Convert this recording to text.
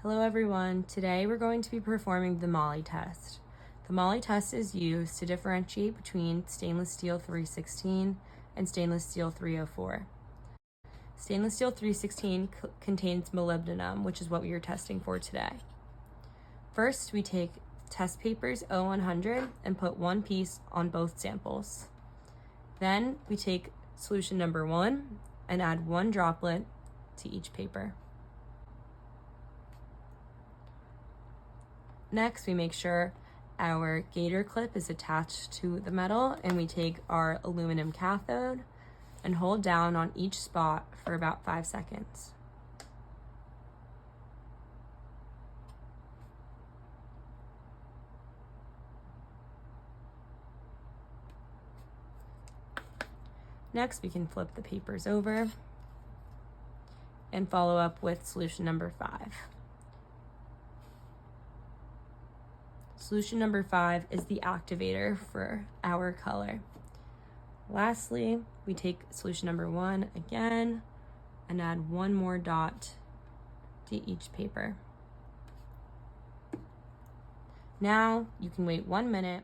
Hello everyone, today we're going to be performing the Molly test. The Molly test is used to differentiate between stainless steel 316 and stainless steel 304. Stainless steel 316 contains molybdenum, which is what we are testing for today. First, we take test papers O100 and put one piece on both samples. Then we take solution number 1 and add 1 droplet to each paper. Next, we make sure our gator clip is attached to the metal, and we take our aluminum cathode and hold down on each spot for about 5 seconds. Next, we can flip the papers over and follow up with solution number 5. Solution number 5 is the activator for our color. Lastly, we take solution number 1 again and add 1 more dot to each paper. Now you can wait 1 minute